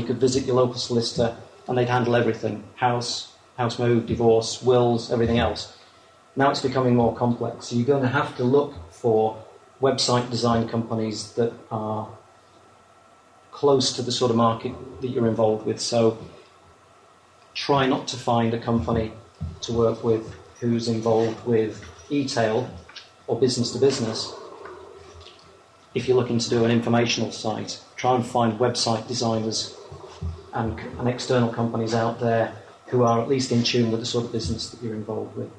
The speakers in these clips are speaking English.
could visit your local solicitor and they'd handle everything: house move, divorce, wills, everything else. Now it's becoming more complex. So you're going to have to look for website design companies that are close to the sort of market that you're involved with. So try not to find a company to work with who's involved with e-tail or business to business. If you're looking to do an informational site, try and find website designers and external companies out there who are at least in tune with the sort of business that you're involved with.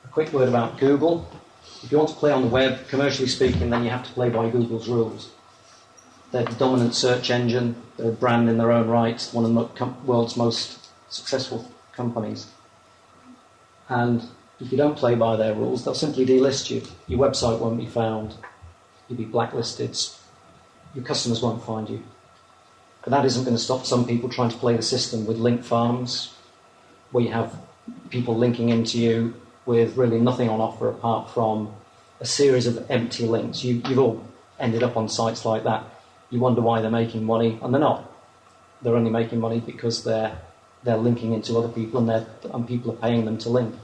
A quick word about Google. If you want to play on the web, commercially speaking, then you have to play by Google's rules. They're the dominant search engine. They're a brand in their own right, one of the world's most successful companies. And if you don't play by their rules, they'll simply delist you. Your website won't be found. You'll be blacklisted. Your customers won't find you. But that isn't going to stop some people trying to play the system with link farms, where you have people linking into you with really nothing on offer apart from a series of empty links. You've all ended up on sites like that. You wonder why they're making money, and they're not. They're only making money because they're linking into other people, and people are paying them to link.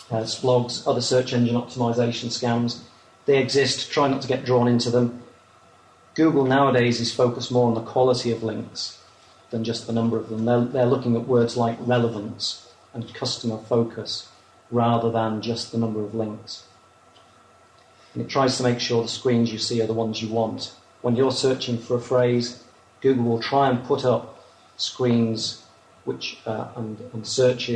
Blogs, other search engine optimization scams, they exist. Try not to get drawn into them. Google nowadays is focused more on the quality of links than just the number of them. They're looking at words like relevance and customer focus rather than just the number of links. And it tries to make sure the screens you see are the ones you want. When you're searching for a phrase, Google will try and put up screens and search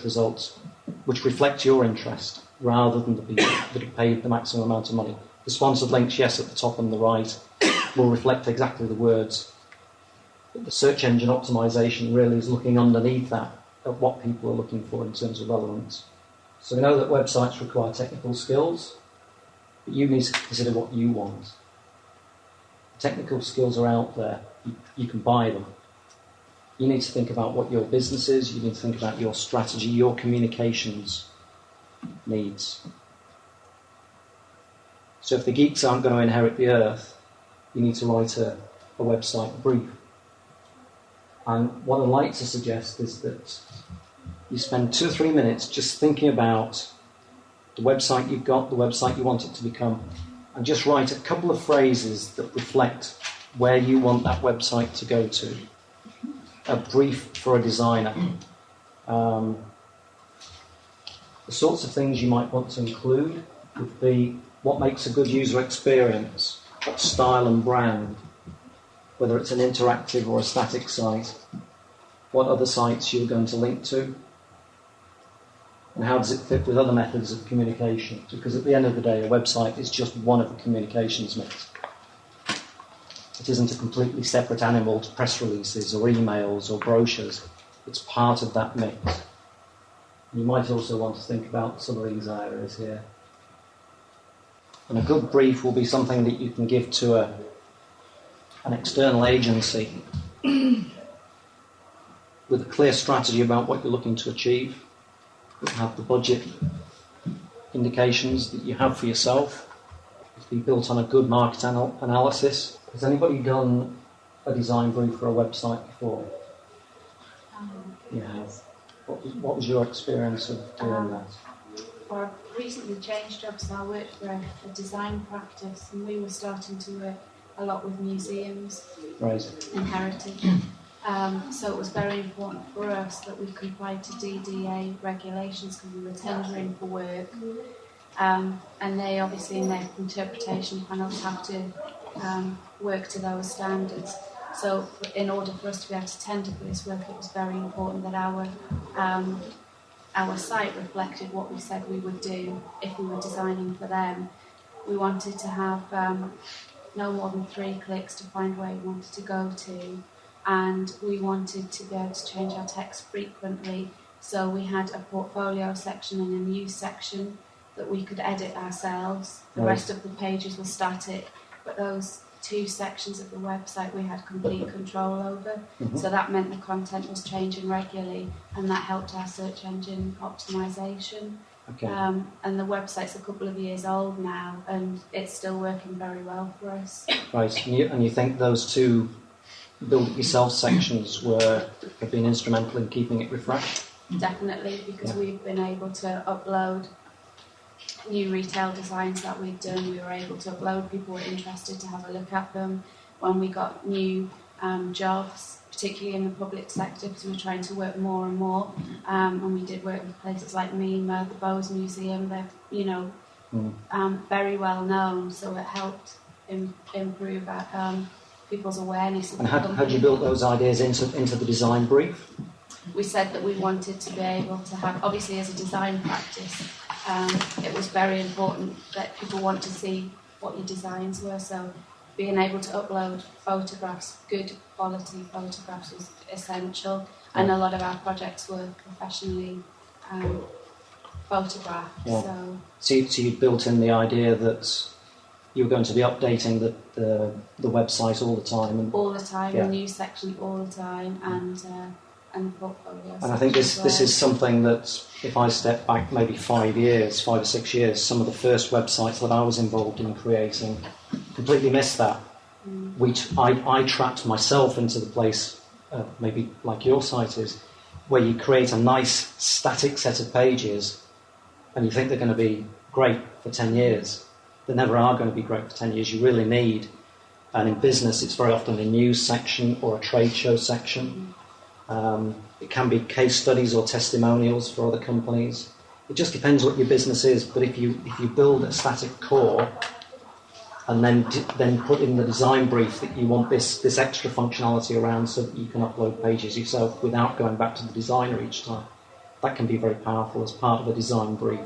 results which reflect your interest rather than the people that have paid the maximum amount of money. The sponsored links, yes, at the top and the right, will reflect exactly the words. But the search engine optimization really is looking underneath that at what people are looking for in terms of relevance. So we know that websites require technical skills, but you need to consider what you want. Technical skills are out there. You can buy them. You need to think about what your business is. You need to think about your strategy, your communications needs. So if the geeks aren't going to inherit the earth, you need to write a website brief. And what I'd like to suggest is that you spend 2 or 3 minutes just thinking about the website you've got, the website you want it to become, and just write a couple of phrases that reflect where you want that website to go to. A brief for a designer. The sorts of things you might want to include would be what makes a good user experience, what style and brand, whether it's an interactive or a static site, what other sites you're going to link to, and how does it fit with other methods of communication? Because at the end of the day, a website is just one of the communications mix. It isn't a completely separate animal to press releases or emails or brochures. It's part of that mix. You might also want to think about some of these areas here. And a good brief will be something that you can give to an external agency with a clear strategy about what you're looking to achieve. You have the budget indications that you have for yourself. It's be built on a good market analysis. Has anybody done a design brief for a website before? You have. What was your experience of doing that? Well, I've recently changed jobs. I worked for a design practice, and we were starting to work a lot with museums and heritage. So it was very important for us that we complied to DDA regulations because we were tendering for work. And they obviously, in their interpretation panels, have to work to those standards. So in order for us to be able to tender for this work, it was very important that our site reflected what we said we would do if we were designing for them. We wanted to have no more than 3 clicks to find where we wanted to go to, and we wanted to be able to change our text frequently. So we had a portfolio section and a news section that we could edit ourselves. The rest of the pages were static, but those 2 sections of the website we had complete control over. Mm-hmm. So that meant the content was changing regularly, and that helped our search engine optimization. Okay. And the website's a couple of years old now, and it's still working very well for us. Right, and you think those 2 build it yourself sections have been instrumental in keeping it refreshed? Definitely, because we've been able to upload new retail designs that we've done. We were able to upload, people were interested to have a look at them. When we got new jobs, particularly in the public sector, because we were trying to work more and more, and we did work with places like MEMA, the Bowes Museum. They're, you know, very well known, so it helped improve people's awareness of and the how company. do you build those ideas into the design brief? We said that we wanted to be able to have, obviously as a design practice, it was very important that people want to see what your designs were, so being able to upload photographs, good quality photographs, was essential, and a lot of our projects were professionally photographed. Yeah. So you built in the idea that you were going to be updating the website all the time. All the time, the news section all the time, and the portfolio. And I think this is something that, if I step back maybe 5 or 6 years, some of the first websites that I was involved in creating completely missed that. I trapped myself into the place, maybe like your site is, where you create a nice static set of pages and you think they're going to be great for 10 years. They never are going to be great for 10 years. You really need, and in business it's very often a news section or a trade show section. It can be case studies or testimonials for other companies. It just depends what your business is, but if you build a static core and then put in the design brief that you want this extra functionality around so that you can upload pages yourself without going back to the designer each time, that can be very powerful as part of a design brief.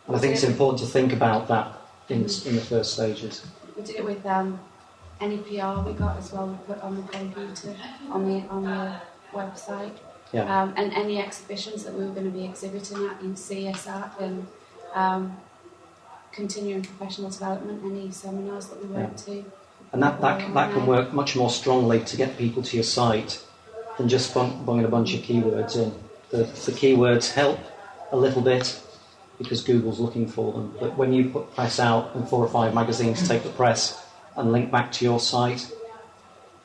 And I think it's important to think about that in the first stages. We did it with any PR we got as well. We put on the computer, on the website, and any exhibitions that we were going to be exhibiting at in CSAT and continuing professional development, any seminars that we went to. And that can work much more strongly to get people to your site than just bunging a bunch of keywords in. The keywords help a little bit because Google's looking for them, but when you put press out and 4 or 5 magazines take the press and link back to your site,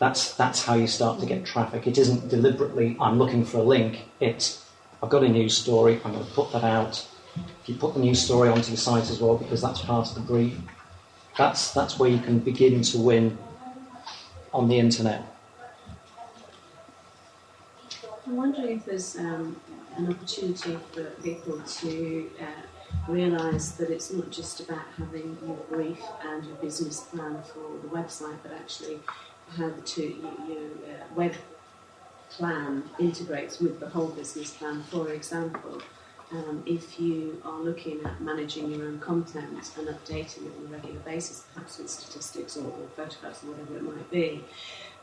that's how you start to get traffic. It isn't deliberately, I'm looking for a link, it's, I've got a news story, I'm going to put that out. If you put the news story onto your site as well, because that's part of the brief, that's where you can begin to win on the internet. I'm wondering if there's an opportunity for people to realise that it's not just about having your brief and your business plan for the website, but actually how your web plan integrates with the whole business plan. For example, if you are looking at managing your own content and updating it on a regular basis, perhaps with statistics or photographs or whatever it might be,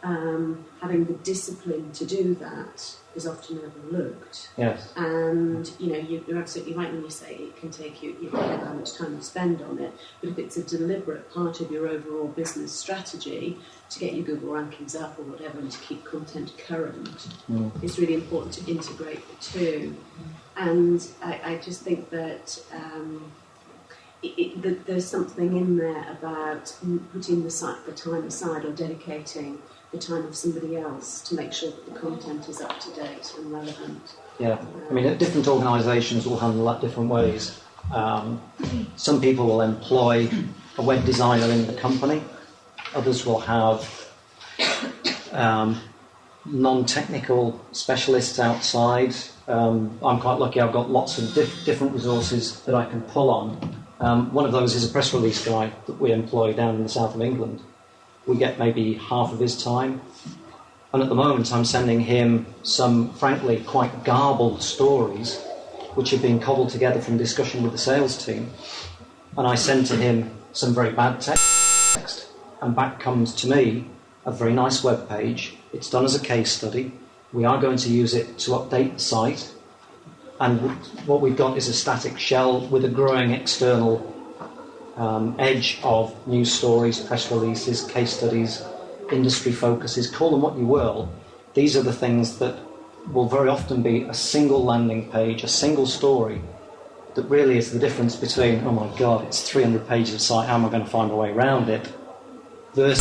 having the discipline to do that is often overlooked. Yes. And you're absolutely right when you say it can take you how much time you spend on it. But if it's a deliberate part of your overall business strategy to get your Google rankings up or whatever, and to keep content current, it's really important to integrate the two. And I just think that there's something in there about putting the time aside or dedicating the time of somebody else to make sure that the content is up to date and relevant. Yeah, I mean, different organisations will handle that different ways. Some people will employ a web designer in the company. Others will have non-technical specialists outside. I'm quite lucky, I've got lots of different resources that I can pull on. One of those is a press release guy that we employ down in the south of England. We get maybe half of his time. And at the moment I'm sending him some, frankly, quite garbled stories which have been cobbled together from discussion with the sales team. And I send to him some very bad text, and back comes to me a very nice web page. It's done as a case study. We are going to use it to update the site. And what we've got is a static shell with a growing external edge of news stories, press releases, case studies, industry focuses, call them what you will. These are the things that will very often be a single landing page, a single story, that really is the difference between, oh my God, it's 300 pages of site, how am I going to find a way around it, versus